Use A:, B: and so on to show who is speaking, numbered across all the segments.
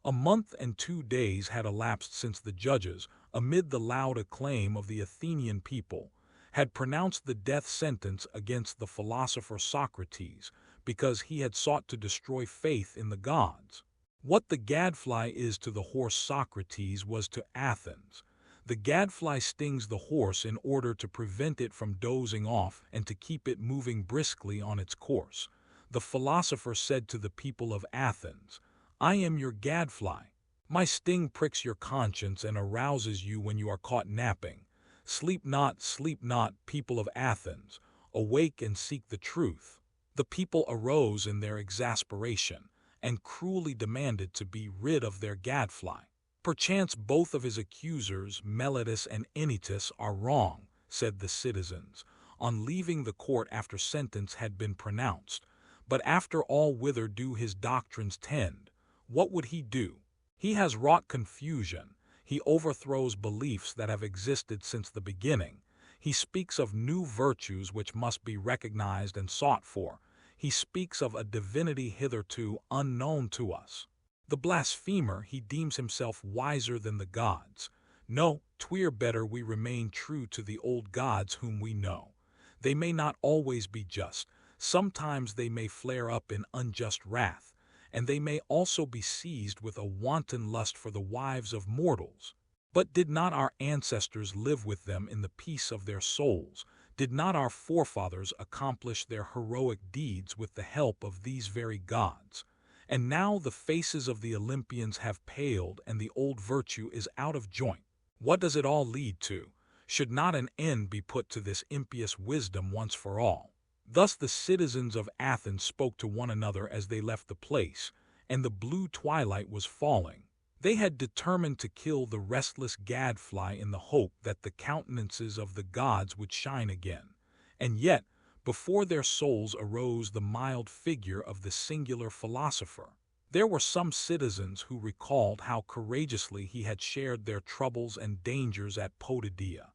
A: A month and 2 days had elapsed since the judges, amid the loud acclaim of the Athenian people, had pronounced the death sentence against the philosopher Socrates because he had sought to destroy faith in the gods. What the gadfly is to the horse Socrates was to Athens. The gadfly stings the horse in order to prevent it from dozing off and to keep it moving briskly on its course. The philosopher said to the people of Athens, "I am your gadfly. My sting pricks your conscience and arouses you when you are caught napping. Sleep not, people of Athens. Awake and seek the truth." The people arose in their exasperation and cruelly demanded to be rid of their gadfly. "Perchance both of his accusers, Meletus and Anytus, are wrong," said the citizens, on leaving the court after sentence had been pronounced. "But after all, whither do his doctrines tend? What would he do? He has wrought confusion. He overthrows beliefs that have existed since the beginning. He speaks of new virtues which must be recognized and sought for. He speaks of a divinity hitherto unknown to us. The blasphemer, he deems himself wiser than the gods. No, 'twere better we remain true to the old gods whom we know. They may not always be just. Sometimes they may flare up in unjust wrath, and they may also be seized with a wanton lust for the wives of mortals. But did not our ancestors live with them in the peace of their souls? Did not our forefathers accomplish their heroic deeds with the help of these very gods? And now the faces of the Olympians have paled and the old virtue is out of joint. What does it all lead to? Should not an end be put to this impious wisdom once for all?" Thus the citizens of Athens spoke to one another as they left the place, and the blue twilight was falling. They had determined to kill the restless gadfly in the hope that the countenances of the gods would shine again. And yet, before their souls arose the mild figure of the singular philosopher. There were some citizens who recalled how courageously he had shared their troubles and dangers at Potidaea,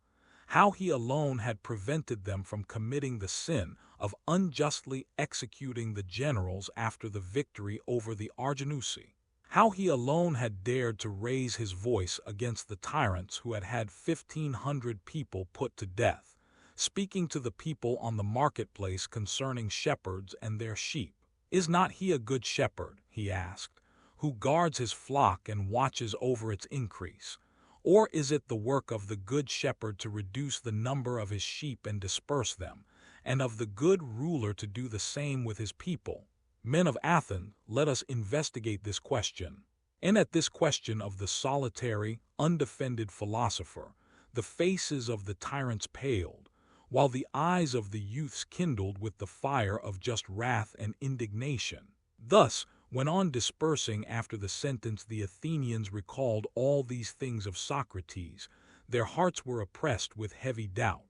A: how he alone had prevented them from committing the sin of unjustly executing the generals after the victory over the Arginusi, how he alone had dared to raise his voice against the tyrants who had had 1,500 people put to death, speaking to the people on the marketplace concerning shepherds and their sheep. "Is not he a good shepherd," he asked, "who guards his flock and watches over its increase? Or is it the work of the good shepherd to reduce the number of his sheep and disperse them, and of the good ruler to do the same with his people? Men of Athens, let us investigate this question." And at this question of the solitary, undefended philosopher, the faces of the tyrants paled, while the eyes of the youths kindled with the fire of just wrath and indignation. Thus, when on dispersing after the sentence the Athenians recalled all these things of Socrates, their hearts were oppressed with heavy doubt.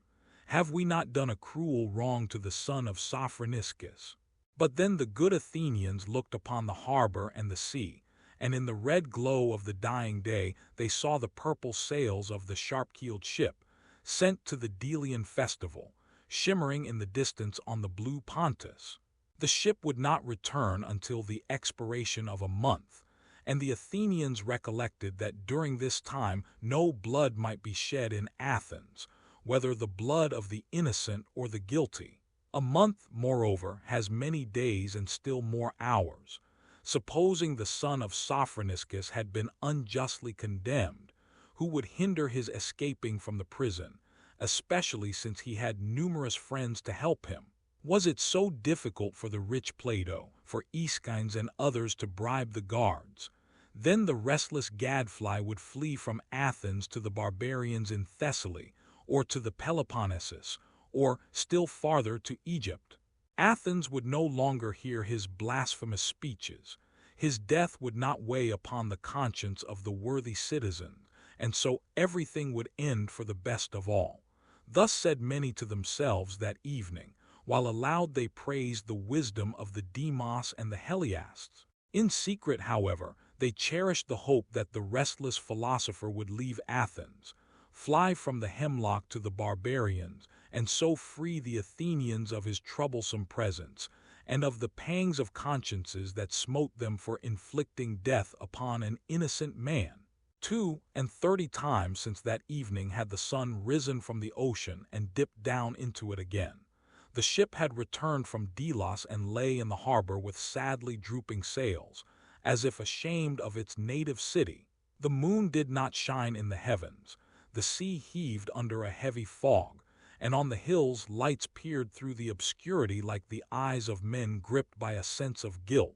A: "Have we not done a cruel wrong to the son of Sophroniscus?" But then the good Athenians looked upon the harbor and the sea, and in the red glow of the dying day they saw the purple sails of the sharp-keeled ship, sent to the Delian festival, shimmering in the distance on the blue Pontus. The ship would not return until the expiration of a month, and the Athenians recollected that during this time no blood might be shed in Athens, whether the blood of the innocent or the guilty. A month, moreover, has many days and still more hours. Supposing the son of Sophroniscus had been unjustly condemned, who would hinder his escaping from the prison, especially since he had numerous friends to help him? Was it so difficult for the rich Plato, for Aeschines and others to bribe the guards? Then the restless gadfly would flee from Athens to the barbarians in Thessaly, or to the Peloponnesus, or, still farther, to Egypt. Athens would no longer hear his blasphemous speeches. His death would not weigh upon the conscience of the worthy citizen, and so everything would end for the best of all. Thus said many to themselves that evening, while aloud they praised the wisdom of the Demos and the Heliasts. In secret, however, they cherished the hope that the restless philosopher would leave Athens, fly from the hemlock to the barbarians, and so free the Athenians of his troublesome presence, and of the pangs of consciences that smote them for inflicting death upon an innocent man. 32 times since that evening had the sun risen from the ocean and dipped down into it again. The ship had returned from Delos and lay in the harbor with sadly drooping sails, as if ashamed of its native city. The moon did not shine in the heavens, the sea heaved under a heavy fog, and on the hills lights peered through the obscurity like the eyes of men gripped by a sense of guilt.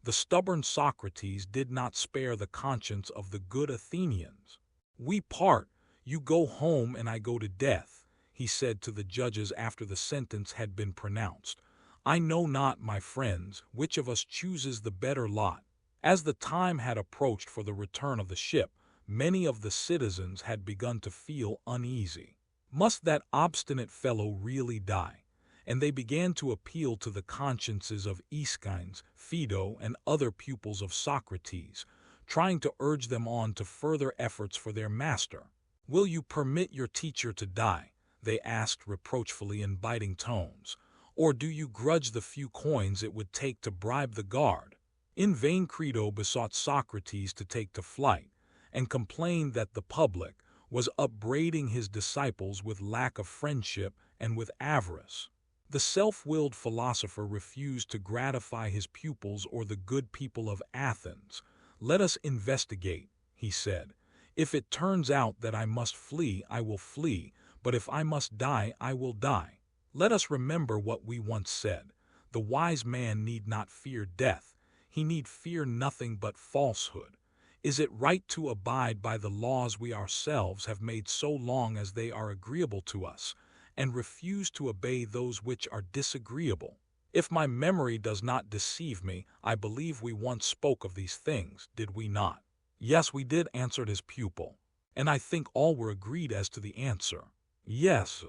A: The stubborn Socrates did not spare the conscience of the good Athenians. "We part, you go home and I go to death," he said to the judges after the sentence had been pronounced. "I know not, my friends, which of us chooses the better lot." As the time had approached for the return of the ship, many of the citizens had begun to feel uneasy. Must that obstinate fellow really die? And they began to appeal to the consciences of Aeschines, Phaedo, and other pupils of Socrates, trying to urge them on to further efforts for their master. "Will you permit your teacher to die?" they asked reproachfully in biting tones. "Or do you grudge the few coins it would take to bribe the guard?" In vain Crito besought Socrates to take to flight, and complained that the public was upbraiding his disciples with lack of friendship and with avarice. The self-willed philosopher refused to gratify his pupils or the good people of Athens. "Let us investigate," he said. "If it turns out that I must flee, I will flee, but if I must die, I will die. Let us remember what we once said. The wise man need not fear death. He need fear nothing but falsehood. Is it right to abide by the laws we ourselves have made so long as they are agreeable to us, and refuse to obey those which are disagreeable? If my memory does not deceive me, I believe we once spoke of these things, did we not?" "Yes, we did," answered his pupil. "And I think all were agreed as to the answer." "Yes,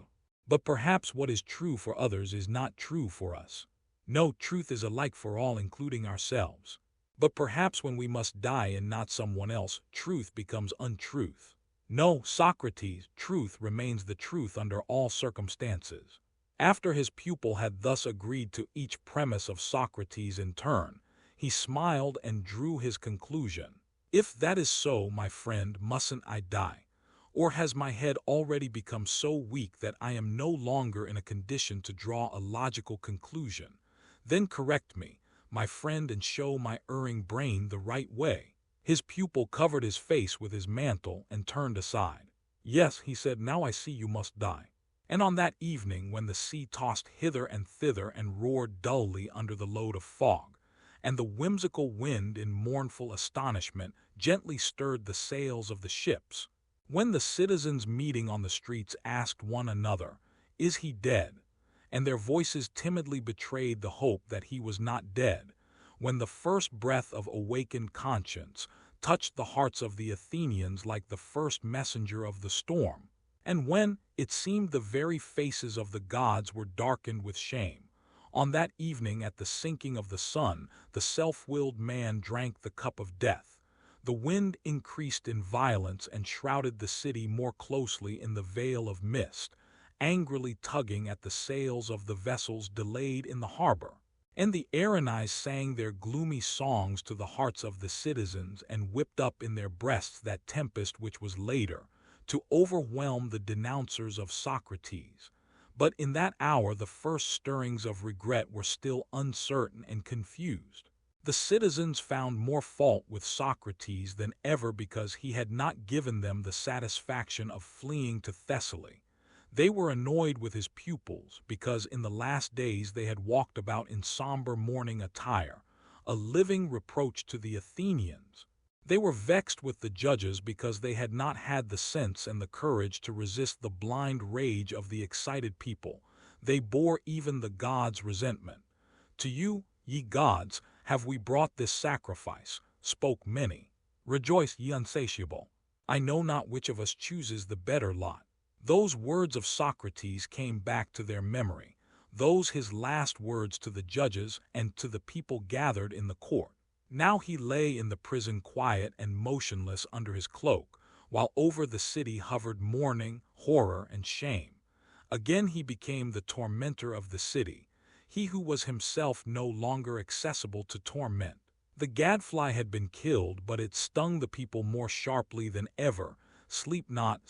A: but perhaps what is true for others is not true for us." "No, truth is alike for all, including ourselves. But perhaps when we must die and not someone else, truth becomes untruth." "No, Socrates, truth remains the truth under all circumstances." After his pupil had thus agreed to each premise of Socrates in turn, he smiled and drew his conclusion. "If that is so, my friend, mustn't I die? Or has my head already become so weak that I am no longer in a condition to draw a logical conclusion? Then correct me, my friend, and show my erring brain the right way." His pupil covered his face with his mantle and turned aside. "Yes," he said, "now I see you must die." And on that evening, when the sea tossed hither and thither and roared dully under the load of fog, and the whimsical wind in mournful astonishment gently stirred the sails of the ships, when the citizens meeting on the streets asked one another, "Is he dead?" and their voices timidly betrayed the hope that he was not dead, when the first breath of awakened conscience touched the hearts of the Athenians like the first messenger of the storm, and when it seemed the very faces of the gods were darkened with shame, on that evening at the sinking of the sun, the self-willed man drank the cup of death. The wind increased in violence and shrouded the city more closely in the veil of mist, angrily tugging at the sails of the vessels delayed in the harbor. And the Erinyes sang their gloomy songs to the hearts of the citizens and whipped up in their breasts that tempest which was later to overwhelm the denouncers of Socrates. But in that hour the first stirrings of regret were still uncertain and confused. The citizens found more fault with Socrates than ever because he had not given them the satisfaction of fleeing to Thessaly. They were annoyed with his pupils because in the last days they had walked about in somber mourning attire, a living reproach to the Athenians. They were vexed with the judges because they had not had the sense and the courage to resist the blind rage of the excited people. They bore even the gods' resentment. "To you, ye gods, have we brought this sacrifice," spoke many. "Rejoice, ye unsatiable. I know not which of us chooses the better lot." Those words of Socrates came back to their memory, those his last words to the judges and to the people gathered in the court. Now he lay in the prison quiet and motionless under his cloak, while over the city hovered mourning, horror, and shame. Again he became the tormentor of the city. he who was himself no longer accessible to torment. The gadfly had been killed, but it stung the people more sharply than ever. Sleep not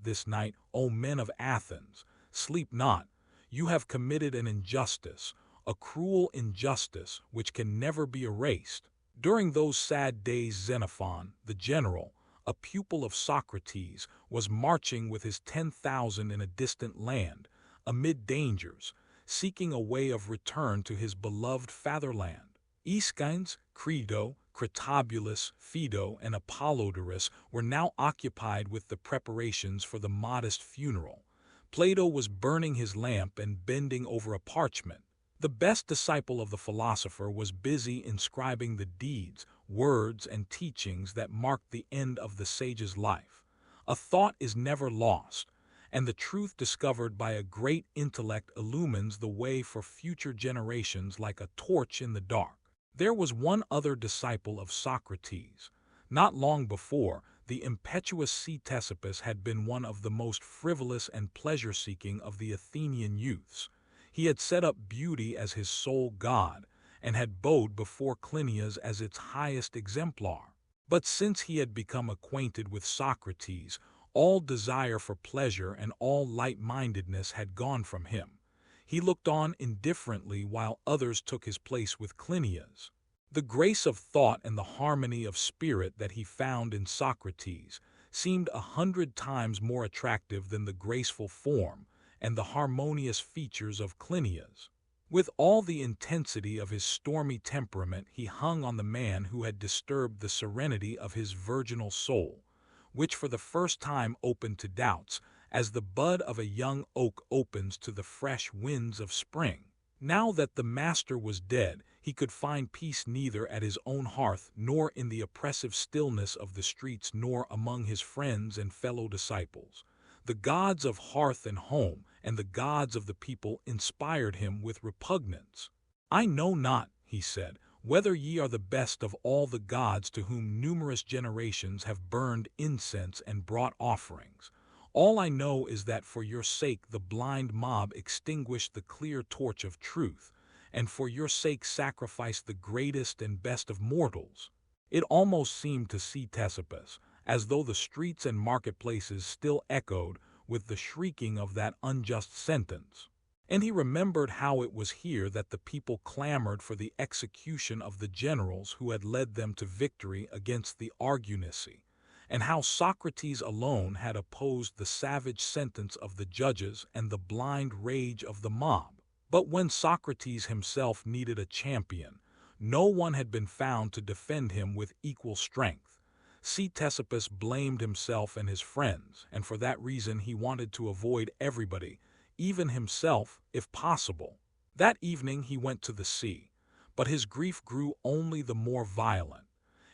A: this night, O men of Athens, sleep not. You have committed an injustice, a cruel injustice which can never be erased. During those sad days Xenophon, the general, a pupil of Socrates, was marching with his 10,000 in a distant land, amid dangers, seeking a way of return to his beloved fatherland. Aeschines, Crito, Critobulus, Phaedo, and Apollodorus were now occupied with the preparations for the modest funeral. Plato was burning his lamp and bending over a parchment. The best disciple of the philosopher was busy inscribing the deeds, words, and teachings that marked the end of the sage's life. A thought is never lost, and the truth discovered by a great intellect illumines the way for future generations like a torch in the dark. There was one other disciple of Socrates. Not long before, the impetuous Ctesippus had been one of the most frivolous and pleasure-seeking of the Athenian youths. He had set up beauty as his sole god, and had bowed before Clinias as its highest exemplar. But since he had become acquainted with Socrates, all desire for pleasure and all light-mindedness had gone from him. He looked on indifferently while others took his place with Clinias. The grace of thought and the harmony of spirit that he found in Socrates seemed 100 times more attractive than the graceful form and the harmonious features of Clinias. With all the intensity of his stormy temperament, he hung on the man who had disturbed the serenity of his virginal soul, which for the first time opened to doubts, as the bud of a young oak opens to the fresh winds of spring. Now that the master was dead, he could find peace neither at his own hearth nor in the oppressive stillness of the streets nor among his friends and fellow disciples. The gods of hearth and home and the gods of the people inspired him with repugnance. "I know not," he said, "whether ye are the best of all the gods to whom numerous generations have burned incense and brought offerings. All I know is that for your sake the blind mob extinguished the clear torch of truth, and for your sake sacrificed the greatest and best of mortals." It almost seemed to Ctesippus as though the streets and marketplaces still echoed with the shrieking of that unjust sentence. And he remembered how it was here that the people clamored for the execution of the generals who had led them to victory against the Argianae, and how Socrates alone had opposed the savage sentence of the judges and the blind rage of the mob. But when Socrates himself needed a champion, no one had been found to defend him with equal strength. Ctesippus blamed himself and his friends, and for that reason he wanted to avoid everybody, even himself, if possible. That evening he went to the sea, but his grief grew only the more violent.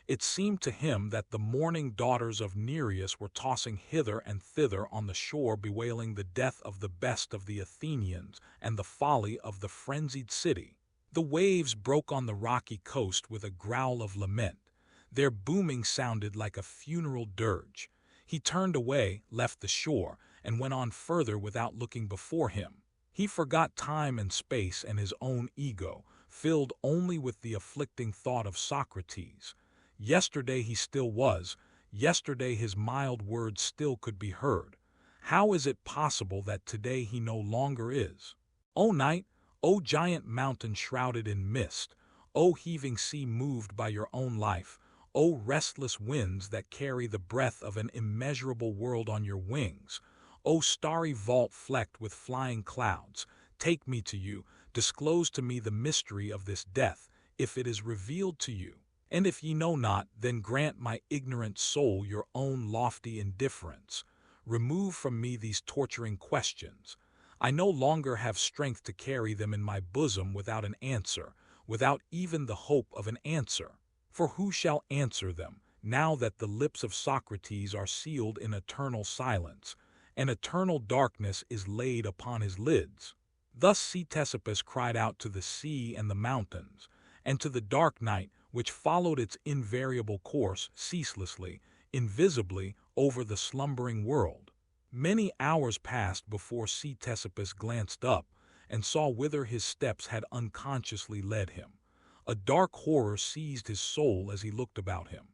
A: It seemed to him that the mourning daughters of Nereus were tossing hither and thither on the shore, bewailing the death of the best of the Athenians and the folly of the frenzied city. The waves broke on the rocky coast with a growl of lament. Their booming sounded like a funeral dirge. He turned away, left the shore, and went on further without looking before him. He forgot time and space and his own ego, filled only with the afflicting thought of Socrates. Yesterday he still was, yesterday his mild words still could be heard. How is it possible that today he no longer is? O night, O giant mountain shrouded in mist, O heaving sea moved by your own life, O restless winds that carry the breath of an immeasurable world on your wings, O starry vault flecked with flying clouds, take me to you, disclose to me the mystery of this death, if it is revealed to you. And if ye know not, then grant my ignorant soul your own lofty indifference. Remove from me these torturing questions. I no longer have strength to carry them in my bosom without an answer, without even the hope of an answer. For who shall answer them, now that the lips of Socrates are sealed in eternal silence, and eternal darkness is laid upon his lids? Thus Ctesippus cried out to the sea and the mountains, and to the dark night, which followed its invariable course ceaselessly, invisibly, over the slumbering world. Many hours passed before Ctesippus glanced up, and saw whither his steps had unconsciously led him. A dark horror seized his soul as he looked about him.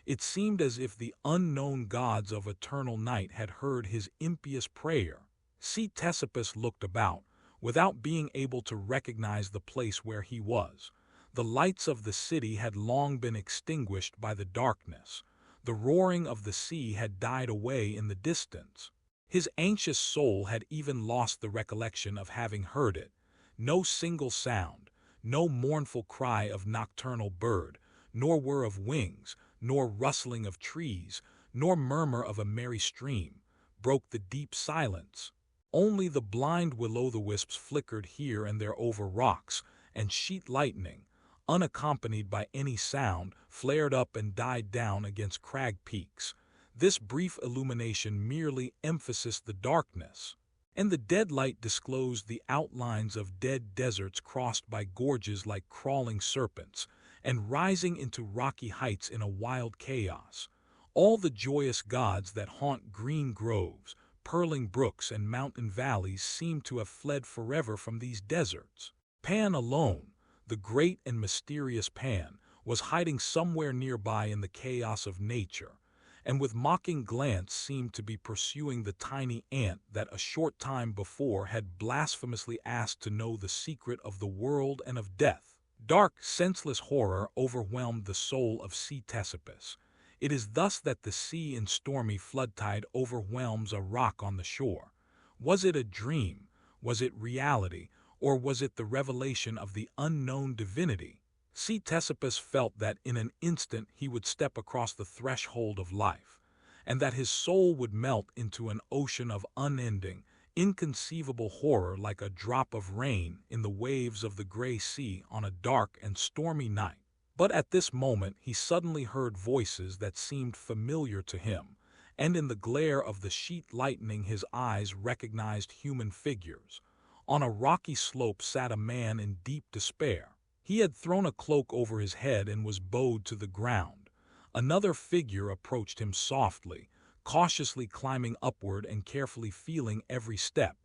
A: It seemed as if the unknown gods of eternal night had heard his impious prayer. Ctesippus looked about, without being able to recognize the place where he was. The lights of the city had long been extinguished by the darkness. The roaring of the sea had died away in the distance. His anxious soul had even lost the recollection of having heard it. No single sound, no mournful cry of nocturnal bird, nor whir of wings, nor rustling of trees, nor murmur of a merry stream, broke the deep silence. Only the blind will-o'-the-wisps flickered here and there over rocks, and sheet lightning, unaccompanied by any sound, flared up and died down against crag peaks. This brief illumination merely emphasized the darkness, and the dead light disclosed the outlines of dead deserts crossed by gorges like crawling serpents, and rising into rocky heights in a wild chaos. All the joyous gods that haunt green groves, purling brooks, and mountain valleys seemed to have fled forever from these deserts. Pan alone, the great and mysterious Pan, was hiding somewhere nearby in the chaos of nature, and with mocking glance seemed to be pursuing the tiny ant that a short time before had blasphemously asked to know the secret of the world and of death. Dark, senseless horror overwhelmed the soul of Ctesippus. It is thus that the sea in stormy floodtide overwhelms a rock on the shore. Was it a dream? Was it reality? Or was it the revelation of the unknown divinity? Ctesippus felt that in an instant he would step across the threshold of life, and that his soul would melt into an ocean of unending, inconceivable horror like a drop of rain in the waves of the gray sea on a dark and stormy night. But at this moment he suddenly heard voices that seemed familiar to him, and in the glare of the sheet lightning his eyes recognized human figures. On a rocky slope sat a man in deep despair. He had thrown a cloak over his head and was bowed to the ground. Another figure approached him softly, cautiously climbing upward and carefully feeling every step.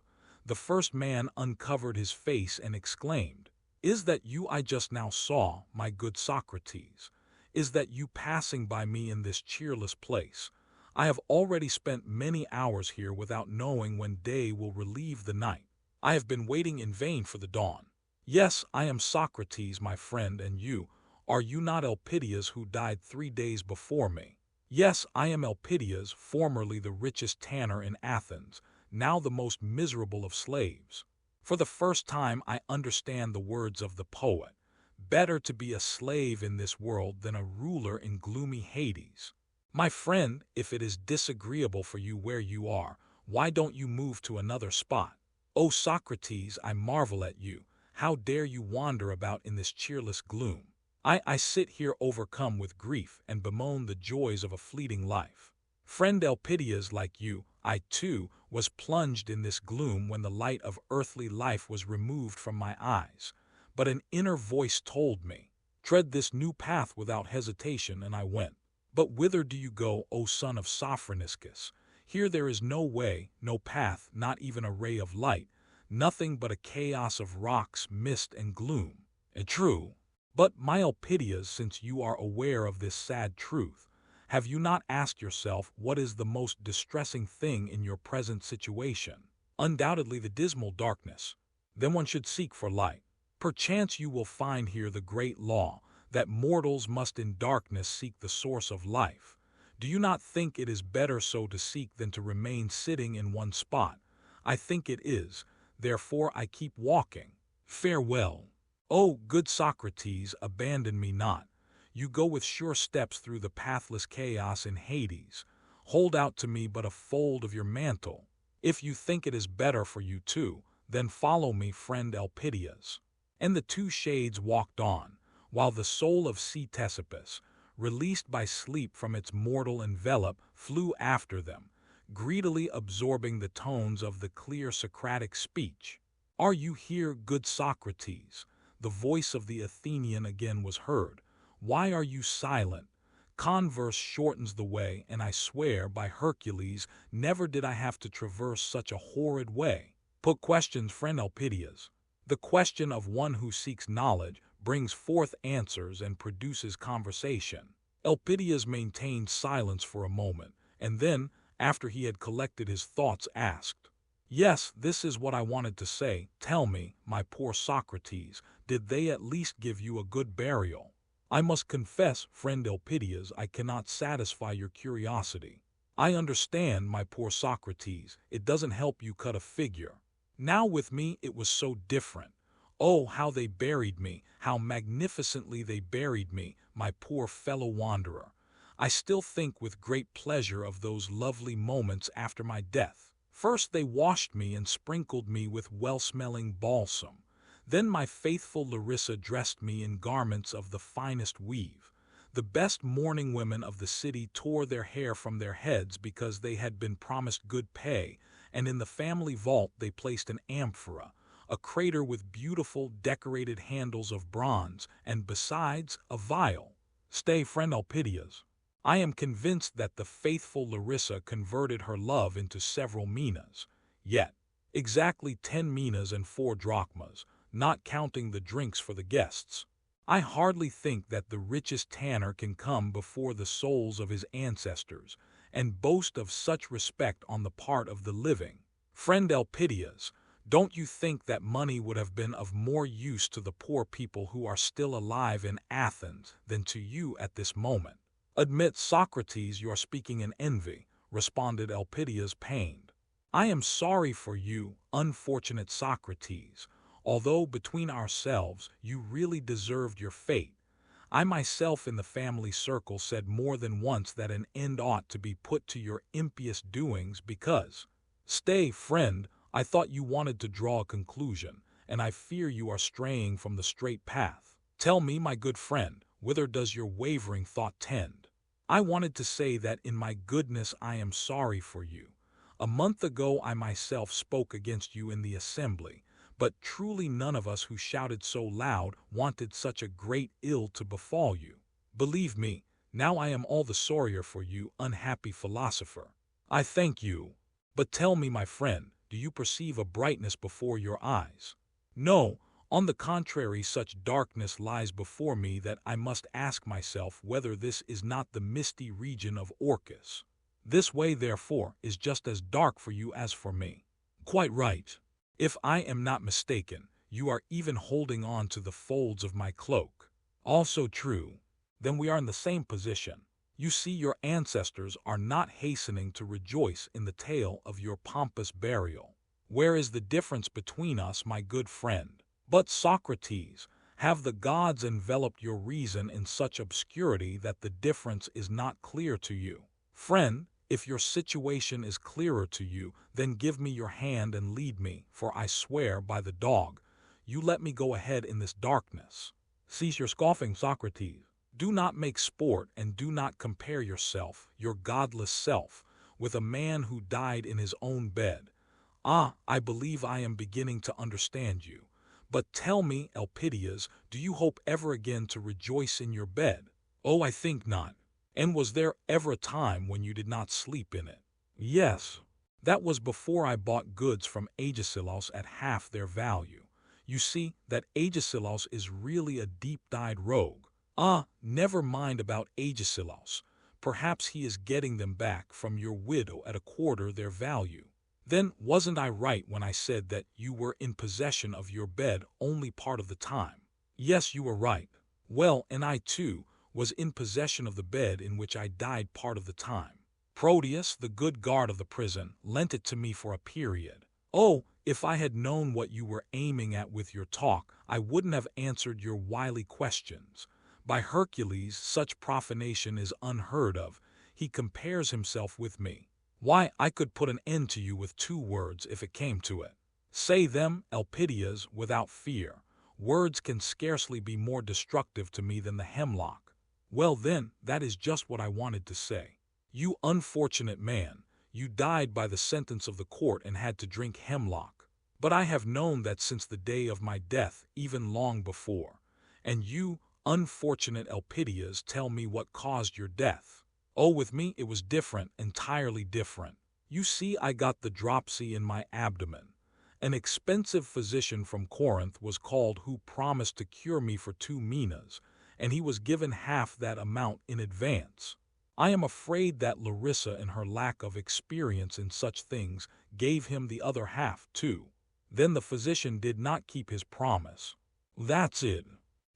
A: The first man uncovered his face and exclaimed, "Is that you I just now saw, my good Socrates? Is that you passing by me in this cheerless place? I have already spent many hours here without knowing when day will relieve the night. I have been waiting in vain for the dawn. Yes, I am Socrates, my friend, and you, are you not Elpidias who died 3 days before me? Yes, I am Elpidias, formerly the richest tanner in Athens, now the most miserable of slaves. For the first time I understand the words of the poet, better to be a slave in this world than a ruler in gloomy Hades. My friend, if it is disagreeable for you where you are, why don't you move to another spot? O Socrates, I marvel at you. How dare you wander about in this cheerless gloom? I sit here overcome with grief and bemoan the joys of a fleeting life. Friend Elpidias, like you, I too was plunged in this gloom when the light of earthly life was removed from my eyes. But an inner voice told me, tread this new path without hesitation, and I went. But whither do you go, O son of Sophroniscus? Here there is no way, no path, not even a ray of light, nothing but a chaos of rocks, mist, and gloom. And true. But, my Elpidias, since you are aware of this sad truth, have you not asked yourself what is the most distressing thing in your present situation? Undoubtedly the dismal darkness. Then one should seek for light. Perchance you will find here the great law, that mortals must in darkness seek the source of life. Do you not think it is better so to seek than to remain sitting in one spot? I think it is. Therefore I keep walking. Farewell. O good Socrates, abandon me not. You go with sure steps through the pathless chaos in Hades. Hold out to me but a fold of your mantle. If you think it is better for you too, then follow me, friend Elpidias. And the two shades walked on, while the soul of Ctesippus, released by sleep from its mortal envelope, flew after them, greedily absorbing the tones of the clear Socratic speech. Are you here, good Socrates? The voice of the Athenian again was heard. Why are you silent? Converse shortens the way, and I swear by Hercules, never did I have to traverse such a horrid way. Put questions, friend Elpidias. The question of one who seeks knowledge brings forth answers and produces conversation. Elpidias maintained silence for a moment, and then, after he had collected his thoughts, asked, "Yes, this is what I wanted to say. Tell me, my poor Socrates, did they at least give you a good burial?" "I must confess, friend Elpidias, I cannot satisfy your curiosity." "I understand, my poor Socrates, it doesn't help you cut a figure. Now with me it was so different. Oh, how they buried me, how magnificently they buried me, my poor fellow wanderer. I still think with great pleasure of those lovely moments after my death. First they washed me and sprinkled me with well-smelling balsam. Then my faithful Larissa dressed me in garments of the finest weave. The best mourning women of the city tore their hair from their heads because they had been promised good pay, and in the family vault they placed an amphora, a crater with beautiful decorated handles of bronze, and besides, a vial. Stay, friend Elpidias. I am convinced that the faithful Larissa converted her love into several minas. Yet, exactly 10 minas and 4 drachmas, not counting the drinks for the guests. I hardly think that the richest tanner can come before the souls of his ancestors, and boast of such respect on the part of the living. Friend Elpidias, don't you think that money would have been of more use to the poor people who are still alive in Athens than to you at this moment? Admit, Socrates, you are speaking in envy, responded Elpidias, pained. I am sorry for you, unfortunate Socrates. Although between ourselves you really deserved your fate. I myself in the family circle said more than once that an end ought to be put to your impious doings because— Stay, friend, I thought you wanted to draw a conclusion, and I fear you are straying from the straight path. Tell me, my good friend, whither does your wavering thought tend? I wanted to say that in my goodness I am sorry for you. A month ago I myself spoke against you in the assembly, but truly none of us who shouted so loud wanted such a great ill to befall you. Believe me, now I am all the sorrier for you, unhappy philosopher. I thank you. But tell me, my friend, do you perceive a brightness before your eyes? No, on the contrary, such darkness lies before me that I must ask myself whether this is not the misty region of Orcus. This way, therefore, is just as dark for you as for me. Quite right. If I am not mistaken, you are even holding on to the folds of my cloak. Also true. Then we are in the same position. You see, your ancestors are not hastening to rejoice in the tale of your pompous burial. Where is the difference between us, my good friend? But Socrates, have the gods enveloped your reason in such obscurity that the difference is not clear to you? Friend, if your situation is clearer to you, then give me your hand and lead me, for I swear by the dog, you let me go ahead in this darkness. Cease your scoffing, Socrates. Do not make sport and do not compare yourself, your godless self, with a man who died in his own bed. Ah, I believe I am beginning to understand you. But tell me, Elpidias, do you hope ever again to rejoice in your bed? Oh, I think not. And was there ever a time when you did not sleep in it? Yes. That was before I bought goods from Agesilaus at half their value. You see, that Agesilaus is really a deep-dyed rogue. Ah, never mind about Agesilaus. Perhaps he is getting them back from your widow at a quarter their value. Then wasn't I right when I said that you were in possession of your bed only part of the time? Yes, you were right. Well, and I too was in possession of the bed in which I died part of the time. Proteus, the good guard of the prison, lent it to me for a period. Oh, if I had known what you were aiming at with your talk, I wouldn't have answered your wily questions. By Hercules, such profanation is unheard of. He compares himself with me. Why, I could put an end to you with 2 words if it came to it. Say them, Elpidias, without fear. Words can scarcely be more destructive to me than the hemlock. Well then, that is just what I wanted to say. You unfortunate man, you died by the sentence of the court and had to drink hemlock. But I have known that since the day of my death, even long before. And you, unfortunate Elpidias, tell me what caused your death. Oh, with me it was different, entirely different. You see, I got the dropsy in my abdomen. An expensive physician from Corinth was called who promised to cure me for 2 minas, and he was given half that amount in advance. I am afraid that Larissa, in her lack of experience in such things, gave him the other half too. Then the physician did not keep his promise. That's it.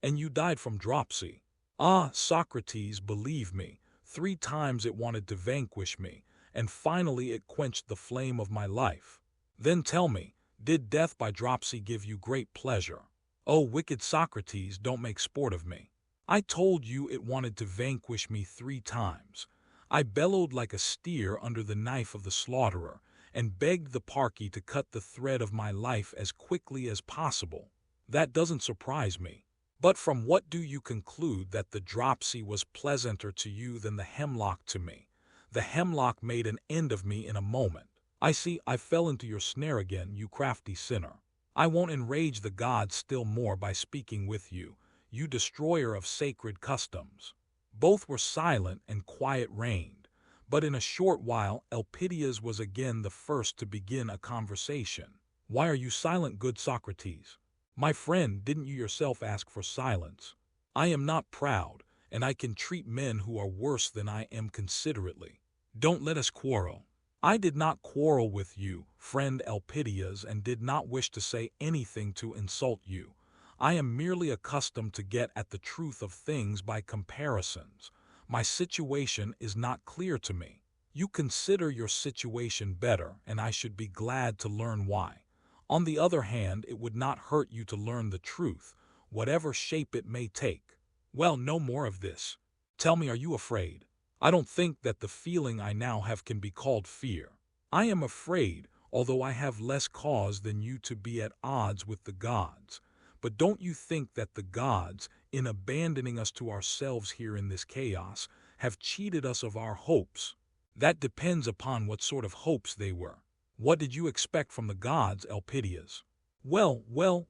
A: And you died from dropsy. Ah, Socrates, believe me, 3 times it wanted to vanquish me, and finally it quenched the flame of my life. Then tell me, did death by dropsy give you great pleasure? Oh, wicked Socrates, don't make sport of me. I told you it wanted to vanquish me 3 times. I bellowed like a steer under the knife of the slaughterer, and begged the parky to cut the thread of my life as quickly as possible. That doesn't surprise me. But from what do you conclude that the dropsy was pleasanter to you than the hemlock to me? The hemlock made an end of me in a moment. I see I fell into your snare again, you crafty sinner. I won't enrage the gods still more by speaking with you, you destroyer of sacred customs. Both were silent and quiet reigned, but in a short while Elpidias was again the first to begin a conversation. Why are you silent, good Socrates? My friend, didn't you yourself ask for silence? I am not proud, and I can treat men who are worse than I am considerately. Don't let us quarrel. I did not quarrel with you, friend Elpidias, and did not wish to say anything to insult you. I am merely accustomed to get at the truth of things by comparisons. My situation is not clear to me. You consider your situation better, and I should be glad to learn why. On the other hand, it would not hurt you to learn the truth, whatever shape it may take. Well, no more of this. Tell me, are you afraid? I don't think that the feeling I now have can be called fear. I am afraid, although I have less cause than you to be at odds with the gods. But don't you think that the gods, in abandoning us to ourselves here in this chaos, have cheated us of our hopes? That depends upon what sort of hopes they were. What did you expect from the gods, Elpidias? Well,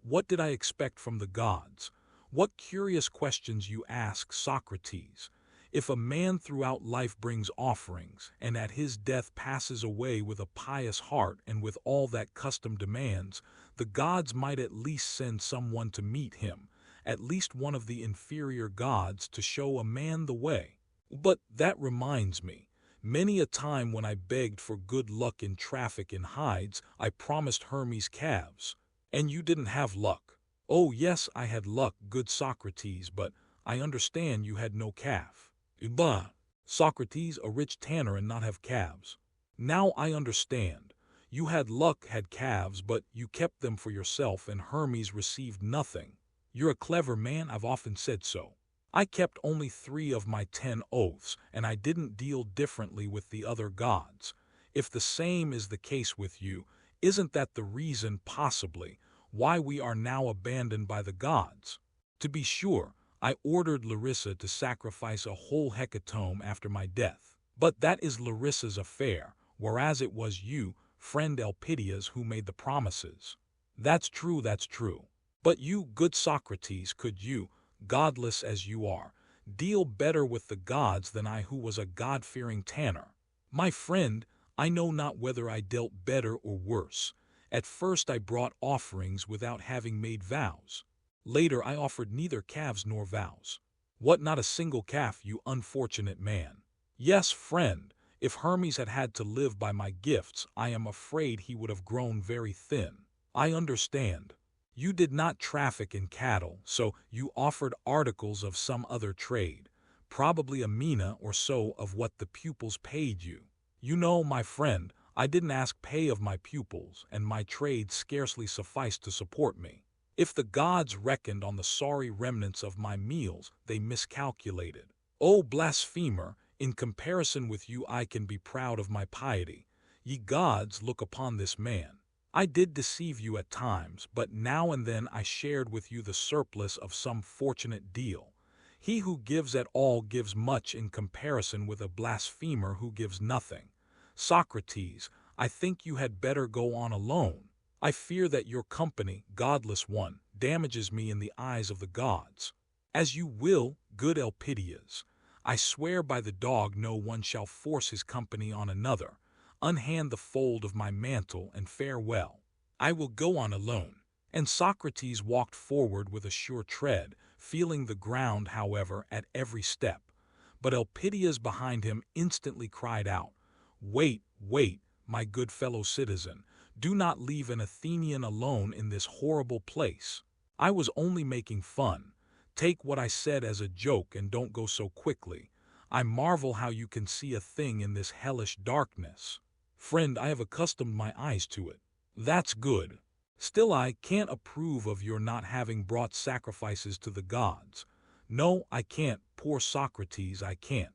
A: what did I expect from the gods? What curious questions you ask, Socrates. If a man throughout life brings offerings, and at his death passes away with a pious heart and with all that custom demands, the gods might at least send someone to meet him, at least one of the inferior gods, to show a man the way. But that reminds me, many a time when I begged for good luck in traffic in hides, I promised Hermes calves. And you didn't have luck. Oh yes, I had luck, good Socrates, but I understand you had no calf. Bah! Socrates, a rich tanner and not have calves. Now I understand. You had luck, had calves, but you kept them for yourself and Hermes received nothing. You're a clever man, I've often said so. I kept only 3 of my 10 oaths, and I didn't deal differently with the other gods. If the same is the case with you, isn't that the reason, possibly, why we are now abandoned by the gods? To be sure, I ordered Larissa to sacrifice a whole hecatomb after my death. But that is Larissa's affair, whereas it was you, friend Elpidias, who made the promises. That's true, that's true. But you, good Socrates, could you, godless as you are, deal better with the gods than I, who was a God-fearing tanner? My friend, I know not whether I dealt better or worse. At first I brought offerings without having made vows. Later I offered neither calves nor vows. What, not a single calf, you unfortunate man? Yes, friend, if Hermes had had to live by my gifts, I am afraid he would have grown very thin. I understand. You did not traffic in cattle, so you offered articles of some other trade, probably a mina or so of what the pupils paid you. You know, my friend, I didn't ask pay of my pupils, and my trade scarcely sufficed to support me. If the gods reckoned on the sorry remnants of my meals, they miscalculated. O blasphemer, in comparison with you I can be proud of my piety. Ye gods, look upon this man. I did deceive you at times, but now and then I shared with you the surplus of some fortunate deal. He who gives at all gives much in comparison with a blasphemer who gives nothing. Socrates, I think you had better go on alone. I fear that your company, godless one, damages me in the eyes of the gods. As you will, good Elpidias. I swear by the dog no one shall force his company on another. Unhand the fold of my mantle and farewell. I will go on alone. And Socrates walked forward with a sure tread, feeling the ground, however, at every step. But Elpidias behind him instantly cried out, "Wait, wait, my good fellow citizen, do not leave an Athenian alone in this horrible place. I was only making fun. Take what I said as a joke and don't go so quickly. I marvel how you can see a thing in this hellish darkness. Friend, I have accustomed my eyes to it." "That's good. Still I can't approve of your not having brought sacrifices to the gods. No, I can't, poor Socrates, I can't.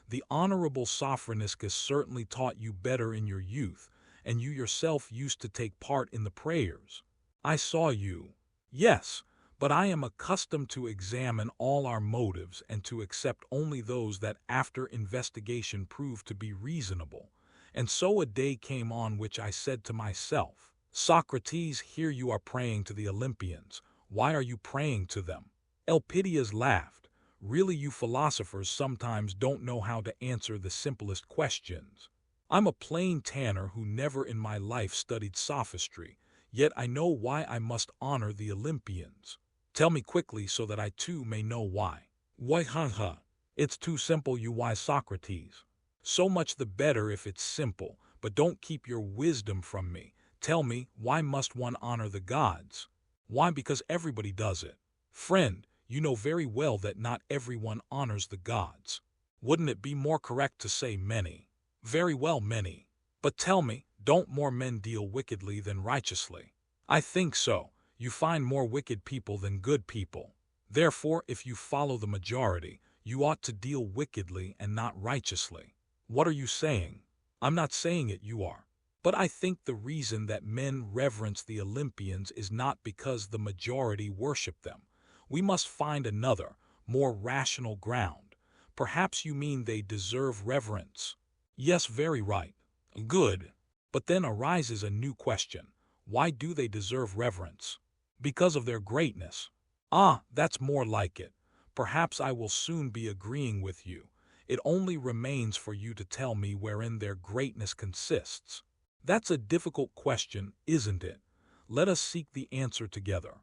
A: The honorable Sophroniscus certainly taught you better in your youth, and you yourself used to take part in the prayers. I saw you. Yes, but I am accustomed to examine all our motives and to accept only those that after investigation prove to be reasonable. And so a day came on which I said to myself, 'Socrates, here you are praying to the Olympians. Why are you praying to them?'" Elpidias laughed. "Really, you philosophers sometimes don't know how to answer the simplest questions. I'm a plain tanner who never in my life studied sophistry, yet I know why I must honor the Olympians. Tell me quickly so that I too may know why." "Why, ha. It's too simple, you wise Socrates." "So much the better if it's simple, but don't keep your wisdom from me. Tell me, why must one honor the gods?" "Why, because everybody does it." "Friend, you know very well that not everyone honors the gods. Wouldn't it be more correct to say many?" "Very well, many. But tell me, don't more men deal wickedly than righteously?" "I think so. You find more wicked people than good people. Therefore, if you follow the majority, you ought to deal wickedly and not righteously." "What are you saying?" "I'm not saying it, you are. But I think the reason that men reverence the Olympians is not because the majority worship them. We must find another, more rational ground. Perhaps you mean they deserve reverence." "Yes, very right." "Good. But then arises a new question. Why do they deserve reverence?" "Because of their greatness." "Ah, that's more like it. Perhaps I will soon be agreeing with you. It only remains for you to tell me wherein their greatness consists." "That's a difficult question, isn't it? Let us seek the answer together.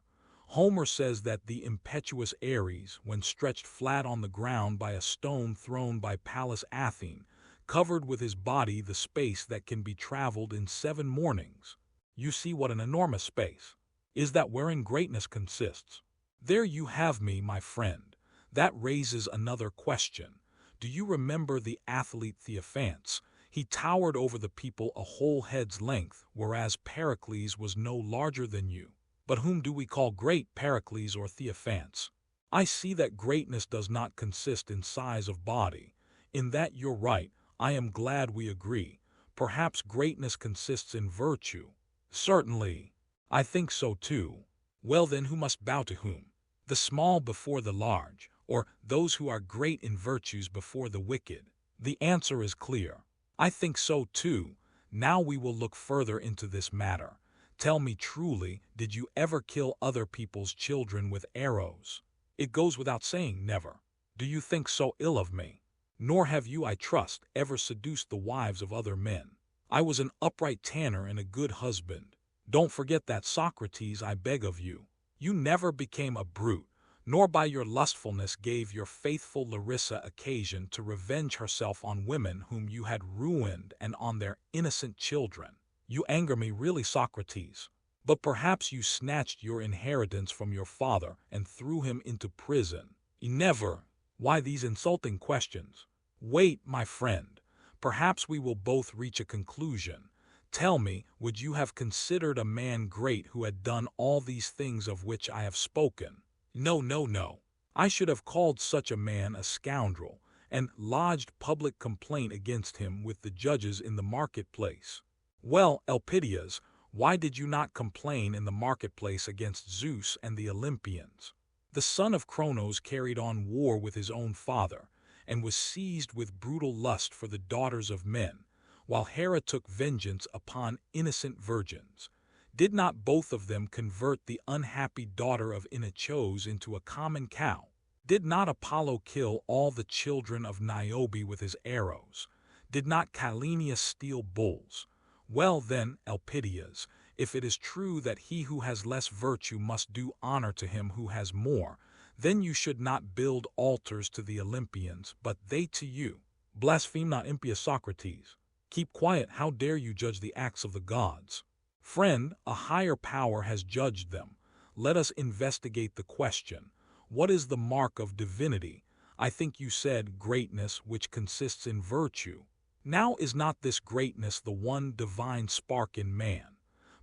A: Homer says that the impetuous Ares, when stretched flat on the ground by a stone thrown by Pallas Athene, covered with his body the space that can be traveled in 7 mornings. You see what an enormous space. Is that wherein greatness consists? There you have me, my friend. That raises another question. Do you remember the athlete Theophanes? He towered over the people a whole head's length, whereas Pericles was no larger than you. But whom do we call great, Pericles or Theophanes? I see that greatness does not consist in size of body. In that you're right. I am glad we agree. Perhaps greatness consists in virtue." "Certainly. I think so too." "Well then, who must bow to whom? The small before the large, or those who are great in virtues before the wicked?" "The answer is clear." "I think so too. Now we will look further into this matter. Tell me truly, did you ever kill other people's children with arrows?" "It goes without saying, never." "Do you think so ill of me? Nor have you, I trust, ever seduced the wives of other men." "I was an upright tanner and a good husband." "Don't forget that, Socrates, I beg of you. You never became a brute, nor by your lustfulness gave your faithful Larissa occasion to revenge herself on women whom you had ruined and on their innocent children." "You anger me really, Socrates." "But perhaps you snatched your inheritance from your father and threw him into prison." "Never." "Why these insulting questions?" "Wait, my friend. Perhaps we will both reach a conclusion. Tell me, would you have considered a man great who had done all these things of which I have spoken?" No. I should have called such a man a scoundrel, and lodged public complaint against him with the judges in the marketplace." "Well, Elpidias, why did you not complain in the marketplace against Zeus and the Olympians?" "The son of Cronos carried on war with his own father, and was seized with brutal lust for the daughters of men, while Hera took vengeance upon innocent virgins. Did not both of them convert the unhappy daughter of Inichos into a common cow? Did not Apollo kill all the children of Niobe with his arrows? Did not Calenius steal bulls? Well then, Elpidias, If it is true that he who has less virtue must do honor to him who has more, then you should not build altars to the Olympians, but they to you. Blaspheme not, impious Socrates. Keep quiet, how dare you judge the acts of the gods? Friend, a higher power has judged them. Let us investigate the question. What is the mark of divinity? I think you said greatness, which consists in virtue. Now is not this greatness the one divine spark in man?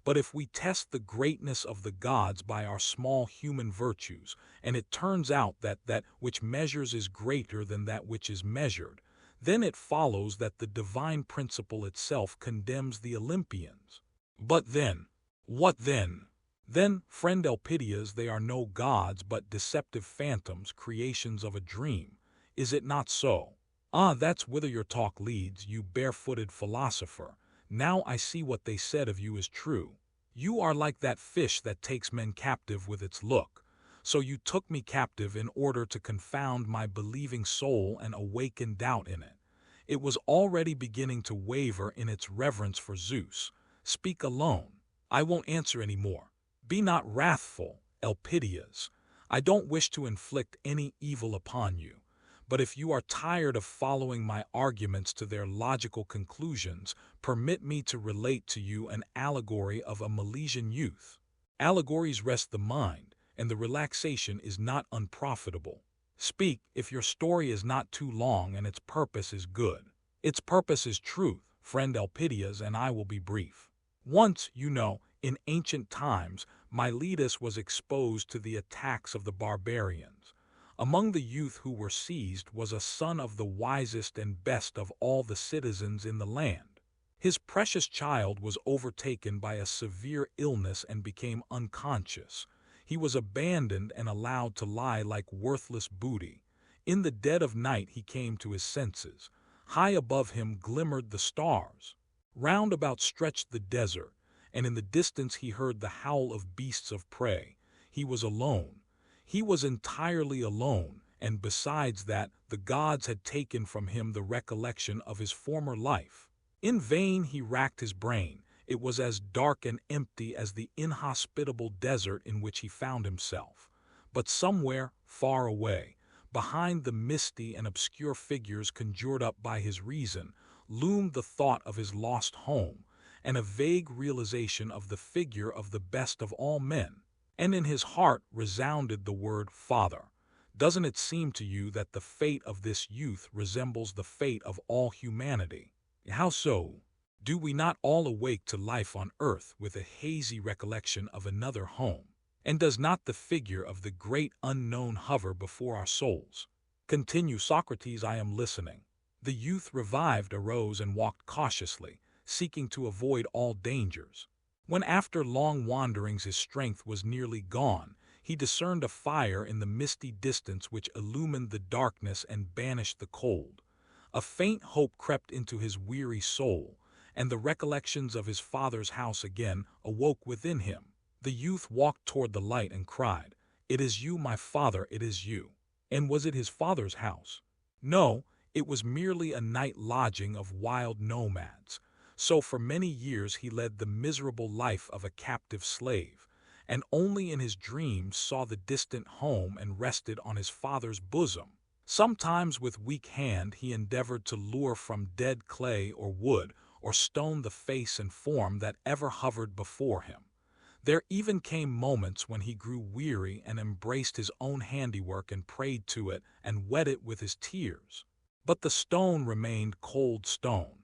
A: But if we test the greatness of the gods by our small human virtues, and it turns out that that which measures is greater than that which is measured, then it follows that the divine principle itself condemns the Olympians. But then, what then? Then, friend Elpidias, they are no gods but deceptive phantoms, creations of a dream. Is it not so? Ah, that's whither your talk leads, you barefooted philosopher. Now I see what they said of you is true. You are like that fish that takes men captive with its look. So you took me captive in order to confound my believing soul and awaken doubt in it. It was already beginning to waver in its reverence for Zeus. Speak alone. I won't answer any more. Be not wrathful, Elpidias. I don't wish to inflict any evil upon you. But if you are tired of following my arguments to their logical conclusions, permit me to relate to you an allegory of a Milesian youth. Allegories rest the mind, and the relaxation is not unprofitable. Speak, if your story is not too long and its purpose is good. Its purpose is truth, friend Elpidias, and I will be brief. Once, you know, in ancient times, Miletus was exposed to the attacks of the barbarians. Among the youth who were seized was a son of the wisest and best of all the citizens in the land. His precious child was overtaken by a severe illness and became unconscious. He was abandoned and allowed to lie like worthless booty. In the dead of night he came to his senses. High above him glimmered the stars. Round about stretched the desert, and in the distance he heard the howl of beasts of prey. He was alone. He was entirely alone, and besides that, the gods had taken from him the recollection of his former life. In vain he racked his brain. It was as dark and empty as the inhospitable desert in which he found himself. But somewhere, far away, behind the misty and obscure figures conjured up by his reason, loomed the thought of his lost home, and a vague realization of the figure of the best of all men. And in his heart resounded the word Father. Doesn't it seem to you that the fate of this youth resembles the fate of all humanity? How so? Do we not all awake to life on earth with a hazy recollection of another home? And does not the figure of the great unknown hover before our souls? Continue, Socrates, I am listening. The youth revived, arose, and walked cautiously, seeking to avoid all dangers. When after long wanderings his strength was nearly gone, he discerned a fire in the misty distance which illumined the darkness and banished the cold. A faint hope crept into his weary soul, and the recollections of his father's house again awoke within him. The youth walked toward the light and cried, "It is you, my father, it is you." And was it his father's house? No, it was merely a night lodging of wild nomads. So for many years he led the miserable life of a captive slave, and only in his dreams saw the distant home and rested on his father's bosom. Sometimes with weak hand he endeavored to lure from dead clay or wood or stone the face and form that ever hovered before him. There even came moments when he grew weary and embraced his own handiwork and prayed to it and wet it with his tears. But the stone remained cold stone.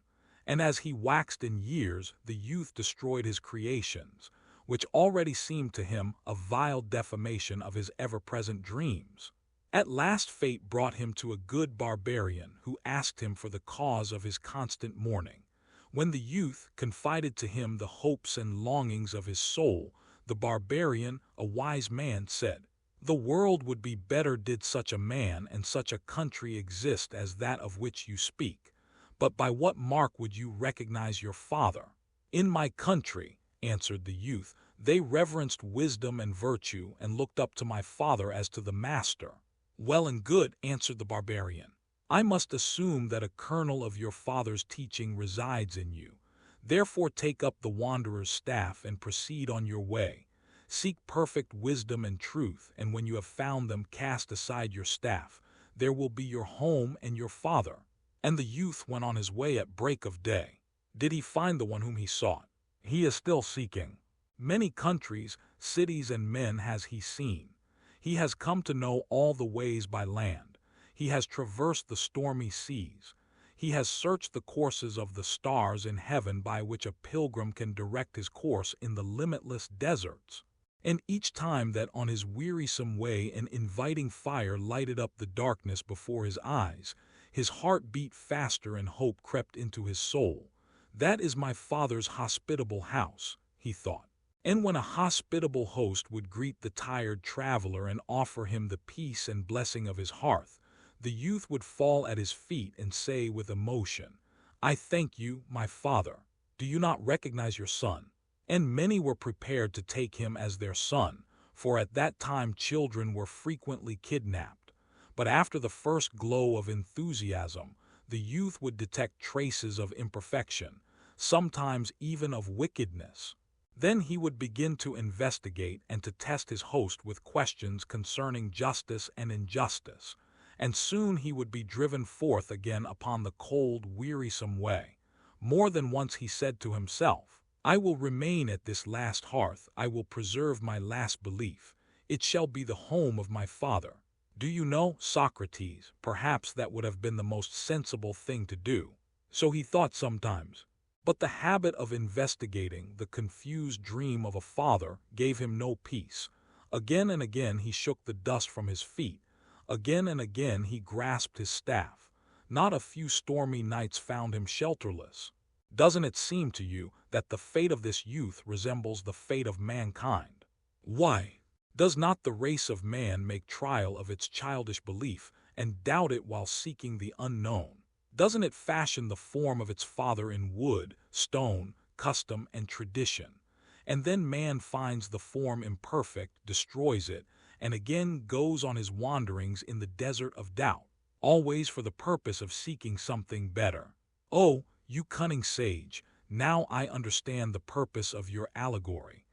A: And as he waxed in years, the youth destroyed his creations, which already seemed to him a vile defamation of his ever-present dreams. At last fate brought him to a good barbarian who asked him for the cause of his constant mourning. When the youth confided to him the hopes and longings of his soul, the barbarian, a wise man, said, "The world would be better did such a man and such a country exist as that of which you speak. But by what mark would you recognize your father?" "In my country," answered the youth, "they reverenced wisdom and virtue and looked up to my father as to the master." "Well and good," answered the barbarian. "I must assume that a kernel of your father's teaching resides in you. Therefore take up the wanderer's staff and proceed on your way. Seek perfect wisdom and truth, and when you have found them, cast aside your staff. There will be your home and your father." And the youth went on his way at break of day. Did he find the one whom he sought? He is still seeking. Many countries, cities, and men has he seen. He has come to know all the ways by land. He has traversed the stormy seas. He has searched the courses of the stars in heaven by which a pilgrim can direct his course in the limitless deserts. And each time that on his wearisome way an inviting fire lighted up the darkness before his eyes, his heart beat faster and hope crept into his soul. "That is my father's hospitable house," he thought. And when a hospitable host would greet the tired traveler and offer him the peace and blessing of his hearth, the youth would fall at his feet and say with emotion, "I thank you, my father. Do you not recognize your son?" And many were prepared to take him as their son, for at that time children were frequently kidnapped. But after the first glow of enthusiasm, the youth would detect traces of imperfection, sometimes even of wickedness. Then he would begin to investigate and to test his host with questions concerning justice and injustice, and soon he would be driven forth again upon the cold, wearisome way. More than once he said to himself, "I will remain at this last hearth, I will preserve my last belief. It shall be the home of my father." Do you know, Socrates, perhaps that would have been the most sensible thing to do. So he thought sometimes. But the habit of investigating the confused dream of a father gave him no peace. Again and again he shook the dust from his feet. Again and again he grasped his staff. Not a few stormy nights found him shelterless. Doesn't it seem to you that the fate of this youth resembles the fate of mankind? Why? Does not the race of man make trial of its childish belief and doubt it while seeking the unknown? Doesn't it fashion the form of its father in wood, stone, custom, and tradition? And then man finds the form imperfect, destroys it, and again goes on his wanderings in the desert of doubt, always for the purpose of seeking something better. Oh, you cunning sage, now I understand the purpose of your allegory.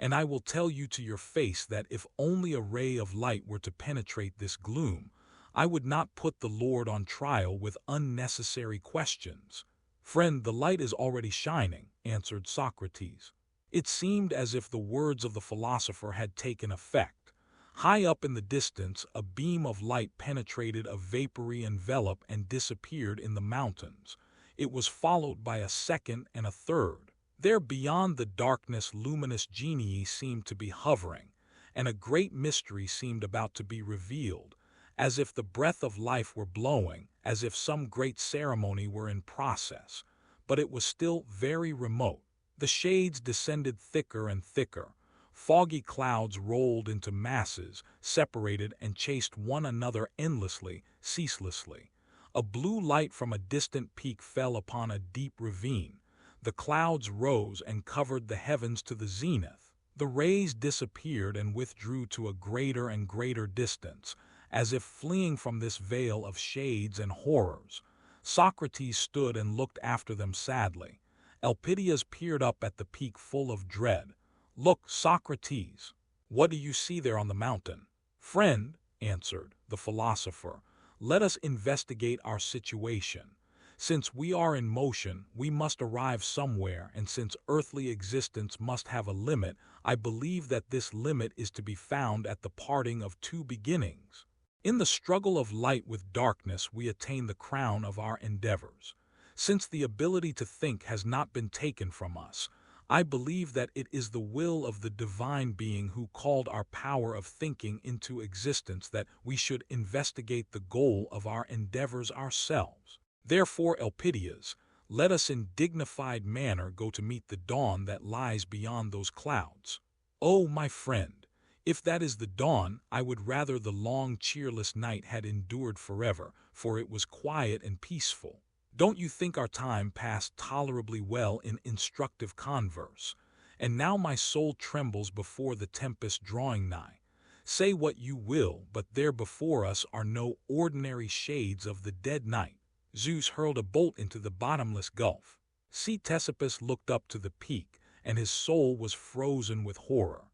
A: And I will tell you to your face that if only a ray of light were to penetrate this gloom, I would not put the Lord on trial with unnecessary questions. "Friend, the light is already shining," answered Socrates. It seemed as if the words of the philosopher had taken effect. High up in the distance, a beam of light penetrated a vapory envelope and disappeared in the mountains. It was followed by a second and a third. There beyond the darkness luminous genii seemed to be hovering, and a great mystery seemed about to be revealed, as if the breath of life were blowing, as if some great ceremony were in process. But it was still very remote. The shades descended thicker and thicker. Foggy clouds rolled into masses, separated and chased one another endlessly, ceaselessly. A blue light from a distant peak fell upon a deep ravine. The clouds rose and covered the heavens to the zenith. The rays disappeared and withdrew to a greater and greater distance, as if fleeing from this veil of shades and horrors. Socrates stood and looked after them sadly. Elpidias peered up at the peak full of dread. "Look, Socrates, what do you see there on the mountain?" "Friend," answered the philosopher, "let us investigate our situation. Since we are in motion, we must arrive somewhere, and since earthly existence must have a limit, I believe that this limit is to be found at the parting of two beginnings. In the struggle of light with darkness we attain the crown of our endeavors. Since the ability to think has not been taken from us, I believe that it is the will of the divine being who called our power of thinking into existence that we should investigate the goal of our endeavors ourselves. Therefore, Elpidias, let us in dignified manner go to meet the dawn that lies beyond those clouds." "Oh, my friend, if that is the dawn, I would rather the long cheerless night had endured forever, for it was quiet and peaceful. Don't you think our time passed tolerably well in instructive converse? And now my soul trembles before the tempest drawing nigh. Say what you will, but there before us are no ordinary shades of the dead night. Zeus hurled a bolt into the bottomless gulf. Ctesippus looked up to the peak, and his soul was frozen with horror.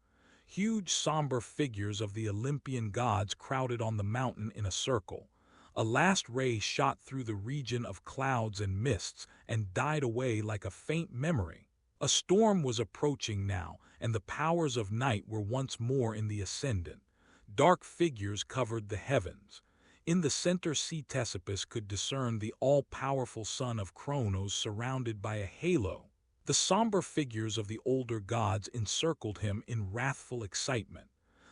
A: Huge somber figures of the Olympian gods crowded on the mountain in a circle. A last ray shot through the region of clouds and mists and died away like a faint memory. A storm was approaching now, and the powers of night were once more in the ascendant. Dark figures covered the heavens. In the center, Ctesippus could discern the all-powerful son of Kronos surrounded by a halo. The somber figures of the older gods encircled him in wrathful excitement.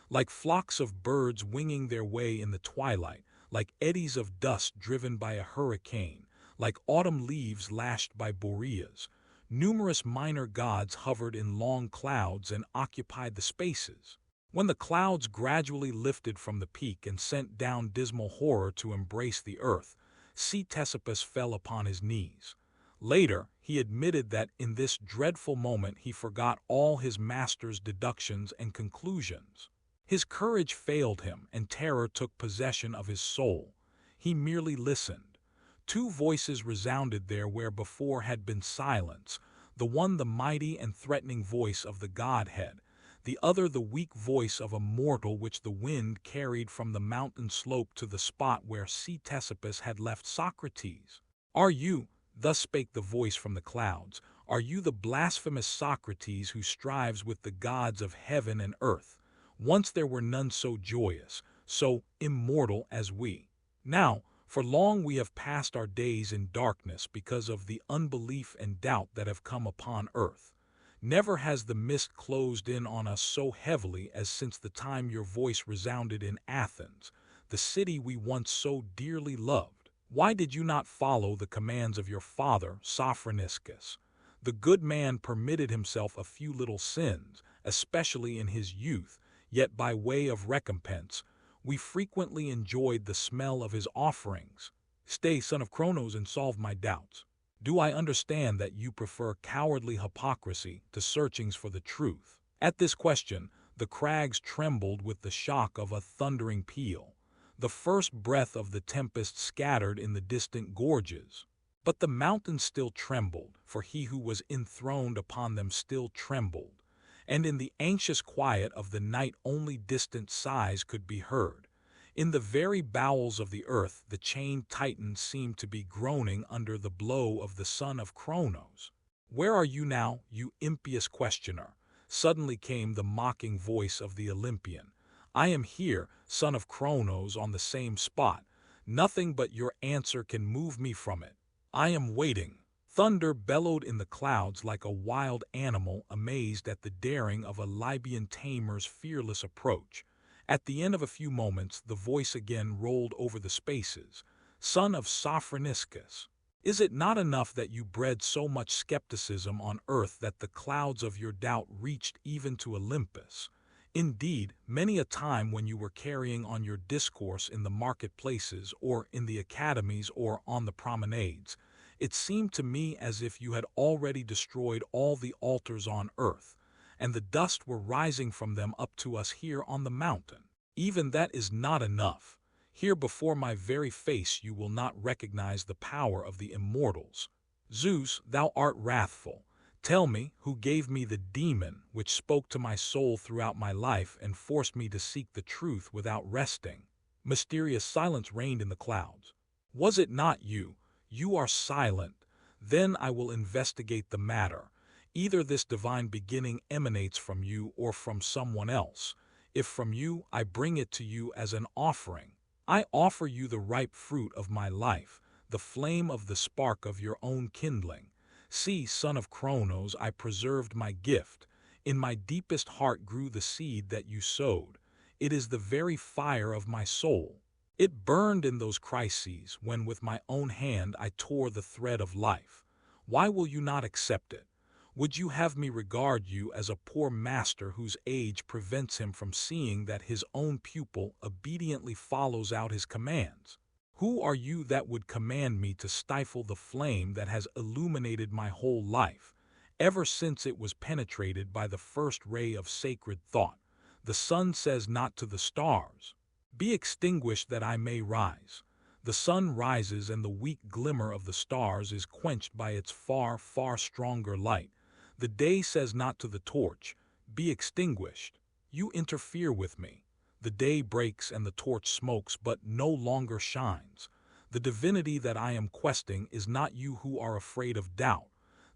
A: Like flocks of birds winging their way in the twilight, like eddies of dust driven by a hurricane, like autumn leaves lashed by boreas, numerous minor gods hovered in long clouds and occupied the spaces. When the clouds gradually lifted from the peak and sent down dismal horror to embrace the earth, Ctesippus fell upon his knees. Later, he admitted that in this dreadful moment he forgot all his master's deductions and conclusions. His courage failed him, and terror took possession of his soul. He merely listened. Two voices resounded there where before had been silence, the one the mighty and threatening voice of the Godhead, the other the weak voice of a mortal which the wind carried from the mountain slope to the spot where Ctesippus had left Socrates. "Are you," thus spake the voice from the clouds, "are you the blasphemous Socrates who strives with the gods of heaven and earth? Once there were none so joyous, so immortal as we. Now, for long we have passed our days in darkness because of the unbelief and doubt that have come upon earth. Never has the mist closed in on us so heavily as since the time your voice resounded in Athens, the city we once so dearly loved. Why did you not follow the commands of your father, Sophroniscus? The good man permitted himself a few little sins, especially in his youth, yet by way of recompense, we frequently enjoyed the smell of his offerings. Stay, son of Kronos, and solve my doubts. Do I understand that you prefer cowardly hypocrisy to searchings for the truth?" At this question, the crags trembled with the shock of a thundering peal. The first breath of the tempest scattered in the distant gorges. But the mountains still trembled, for he who was enthroned upon them still trembled. And in the anxious quiet of the night only distant sighs could be heard. In the very bowels of the earth the chained Titan seemed to be groaning under the blow of the son of Kronos. "Where are you now, you impious questioner?" suddenly came the mocking voice of the Olympian. "I am here, son of Kronos, on the same spot. Nothing but your answer can move me from it. I am waiting." Thunder bellowed in the clouds like a wild animal amazed at the daring of a Libyan tamer's fearless approach. At the end of a few moments the voice again rolled over the spaces. "Son of Sophroniscus, is it not enough that you bred so much skepticism on earth that the clouds of your doubt reached even to Olympus? Indeed, many a time when you were carrying on your discourse in the marketplaces or in the academies or on the promenades, it seemed to me as if you had already destroyed all the altars on earth, and the dust were rising from them up to us here on the mountain. Even that is not enough. Here before my very face you will not recognize the power of the immortals. Zeus, thou art wrathful. Tell me, who gave me the demon which spoke to my soul throughout my life and forced me to seek the truth without resting?" Mysterious silence reigned in the clouds. "Was it not you? You are silent. Then I will investigate the matter. Either this divine beginning emanates from you or from someone else. If from you, I bring it to you as an offering. I offer you the ripe fruit of my life, the flame of the spark of your own kindling. See, son of Kronos, I preserved my gift. In my deepest heart grew the seed that you sowed. It is the very fire of my soul. It burned in those crises when with my own hand I tore the thread of life. Why will you not accept it? Would you have me regard you as a poor master whose age prevents him from seeing that his own pupil obediently follows out his commands? Who are you that would command me to stifle the flame that has illuminated my whole life, ever since it was penetrated by the first ray of sacred thought? The sun says not to the stars, "Be extinguished that I may rise." The sun rises and the weak glimmer of the stars is quenched by its far, far stronger light. The day says not to the torch, "Be extinguished." You interfere with me. The day breaks and the torch smokes but no longer shines. The divinity that I am questing is not you who are afraid of doubt.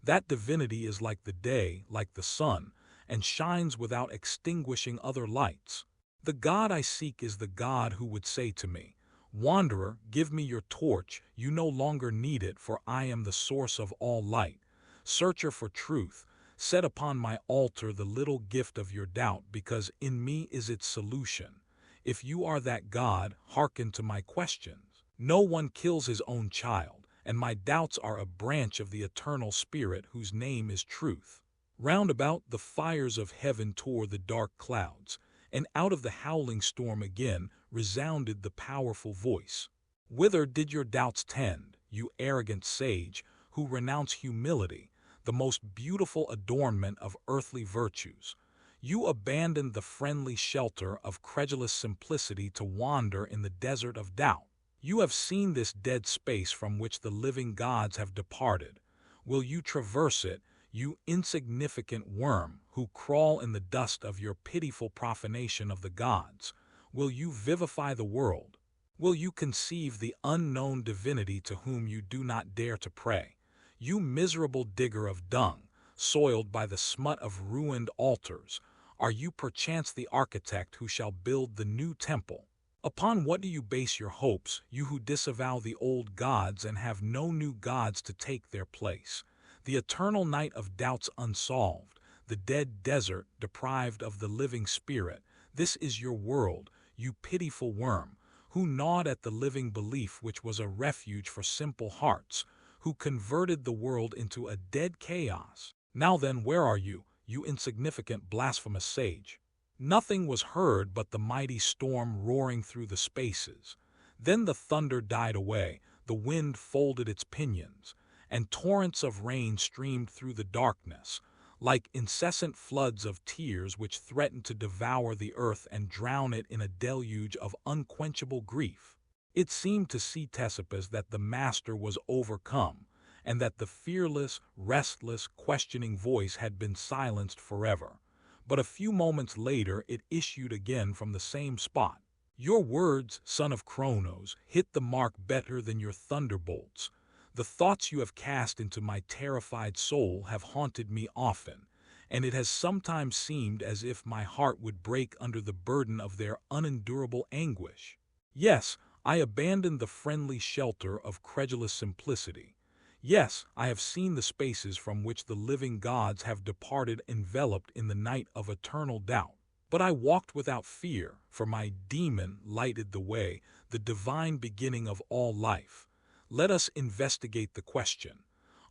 A: That divinity is like the day, like the sun, and shines without extinguishing other lights. The God I seek is the God who would say to me, "Wanderer, give me your torch, you no longer need it, for I am the source of all light." Searcher for truth, set upon my altar the little gift of your doubt, because in me is its solution. If you are that God, hearken to my questions. No one kills his own child, and my doubts are a branch of the eternal Spirit whose name is truth. Round about the fires of heaven tore the dark clouds, and out of the howling storm again resounded the powerful voice. Whither did your doubts tend, you arrogant sage, who renounce humility, the most beautiful adornment of earthly virtues? You abandoned the friendly shelter of credulous simplicity to wander in the desert of doubt. You have seen this dead space from which the living gods have departed. Will you traverse it, you insignificant worm who crawl in the dust of your pitiful profanation of the gods? Will you vivify the world? Will you conceive the unknown divinity to whom you do not dare to pray? You miserable digger of dung, soiled by the smut of ruined altars, are you perchance the architect who shall build the new temple? Upon what do you base your hopes, you who disavow the old gods and have no new gods to take their place? The eternal night of doubts unsolved, the dead desert deprived of the living spirit, this is your world, you pitiful worm, who gnawed at the living belief which was a refuge for simple hearts, who converted the world into a dead chaos. Now then, where are you, you insignificant blasphemous sage? Nothing was heard but the mighty storm roaring through the spaces. Then the thunder died away, the wind folded its pinions, and torrents of rain streamed through the darkness, like incessant floods of tears which threatened to devour the earth and drown it in a deluge of unquenchable grief. It seemed to Ctesippus that the master was overcome, and that the fearless, restless, questioning voice had been silenced forever. But a few moments later it issued again from the same spot. Your words, son of Kronos, hit the mark better than your thunderbolts. The thoughts you have cast into my terrified soul have haunted me often, and it has sometimes seemed as if my heart would break under the burden of their unendurable anguish. Yes, I abandoned the friendly shelter of credulous simplicity. Yes, I have seen the spaces from which the living gods have departed enveloped in the night of eternal doubt. But I walked without fear, for my demon lighted the way, the divine beginning of all life. Let us investigate the question.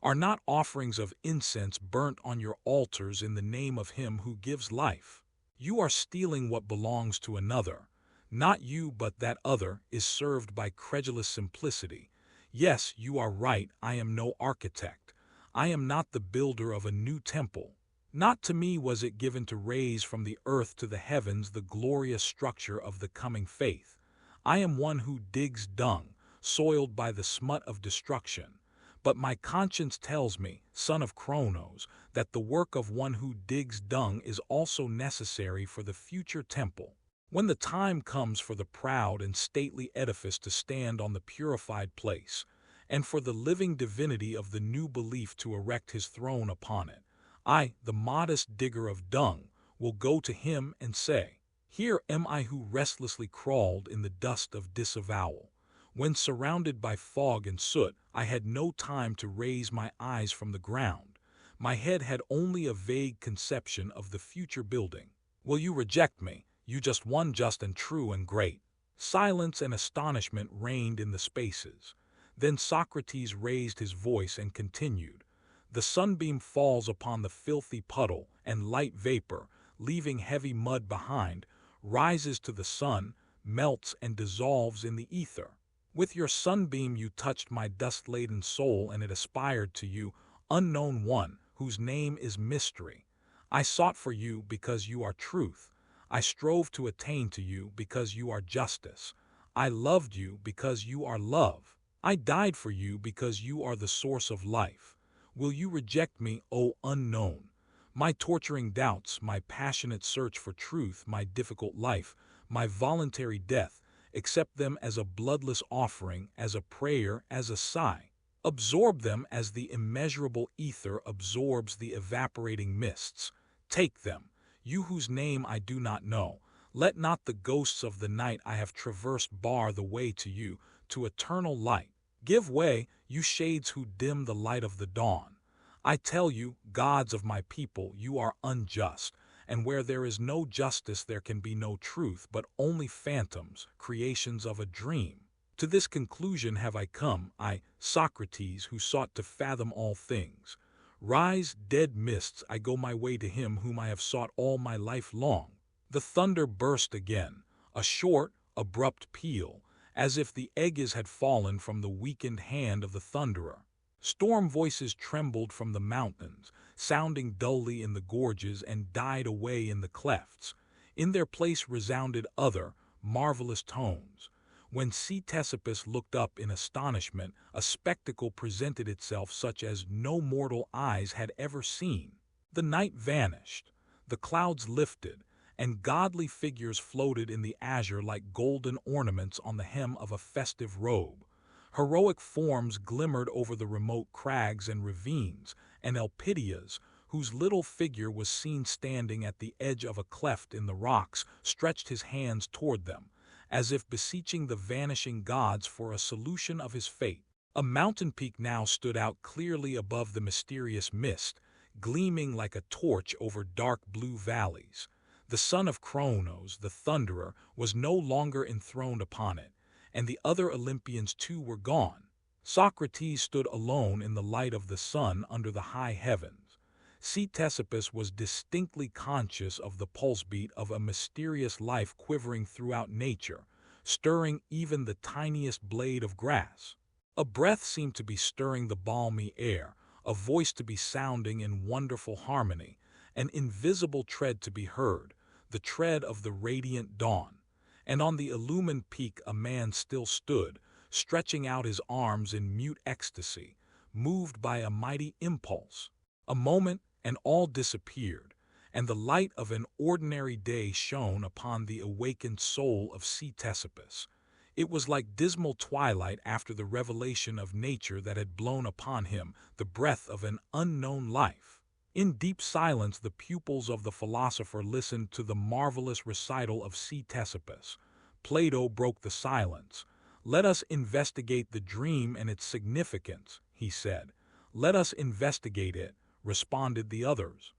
A: Are not offerings of incense burnt on your altars in the name of him who gives life? You are stealing what belongs to another. Not you, but that other is served by credulous simplicity. Yes, you are right, I am no architect. I am not the builder of a new temple. Not to me was it given to raise from the earth to the heavens the glorious structure of the coming faith. I am one who digs dung, soiled by the smut of destruction. But my conscience tells me, son of Kronos, that the work of one who digs dung is also necessary for the future temple. When the time comes for the proud and stately edifice to stand on the purified place, and for the living divinity of the new belief to erect his throne upon it, I, the modest digger of dung, will go to him and say, "Here am I who restlessly crawled in the dust of disavowal. When surrounded by fog and soot, I had no time to raise my eyes from the ground. My head had only a vague conception of the future building. Will you reject me, you just one just and true and great?" Silence and astonishment reigned in the spaces. Then Socrates raised his voice and continued, "The sunbeam falls upon the filthy puddle, and light vapor, leaving heavy mud behind, rises to the sun, melts and dissolves in the ether. With your sunbeam you touched my dust-laden soul, and it aspired to you, unknown one, whose name is mystery. I sought for you because you are truth. I strove to attain to you because you are justice. I loved you because you are love. I died for you because you are the source of life. Will you reject me, O unknown? My torturing doubts, my passionate search for truth, my difficult life, my voluntary death, accept them as a bloodless offering, as a prayer, as a sigh. Absorb them as the immeasurable ether absorbs the evaporating mists. Take them, you whose name I do not know. Let not the ghosts of the night I have traversed bar the way to you, to eternal light. Give way, you shades who dim the light of the dawn. I tell you, gods of my people, you are unjust, and where there is no justice there can be no truth, but only phantoms, creations of a dream. To this conclusion have I come, I, Socrates, who sought to fathom all things. Rise, dead mists, I go my way to him whom I have sought all my life long. The thunder burst again, a short, abrupt peal, as if the aegis had fallen from the weakened hand of the thunderer. Storm voices trembled from the mountains, sounding dully in the gorges and died away in the clefts. In their place resounded other, marvelous tones. When Ctesippus looked up in astonishment, a spectacle presented itself such as no mortal eyes had ever seen. The night vanished, the clouds lifted, and godly figures floated in the azure like golden ornaments on the hem of a festive robe. Heroic forms glimmered over the remote crags and ravines, and Elpidias, whose little figure was seen standing at the edge of a cleft in the rocks, stretched his hands toward them, as if beseeching the vanishing gods for a solution of his fate. A mountain peak now stood out clearly above the mysterious mist, gleaming like a torch over dark blue valleys. The son of Kronos, the thunderer, was no longer enthroned upon it, and the other Olympians too were gone. Socrates stood alone in the light of the sun under the high heavens. Ctesippus was distinctly conscious of the pulse beat of a mysterious life quivering throughout nature, stirring even the tiniest blade of grass. A breath seemed to be stirring the balmy air, a voice to be sounding in wonderful harmony, an invisible tread to be heard, the tread of the radiant dawn. And on the illumined peak a man still stood, stretching out his arms in mute ecstasy, moved by a mighty impulse. A moment, and all disappeared, and the light of an ordinary day shone upon the awakened soul of Ctesippus. It was like dismal twilight after the revelation of nature that had blown upon him the breath of an unknown life. In deep silence the pupils of the philosopher listened to the marvelous recital of Ctesippus. Plato broke the silence. "Let us investigate the dream and its significance," he said. "Let us investigate it," responded the others.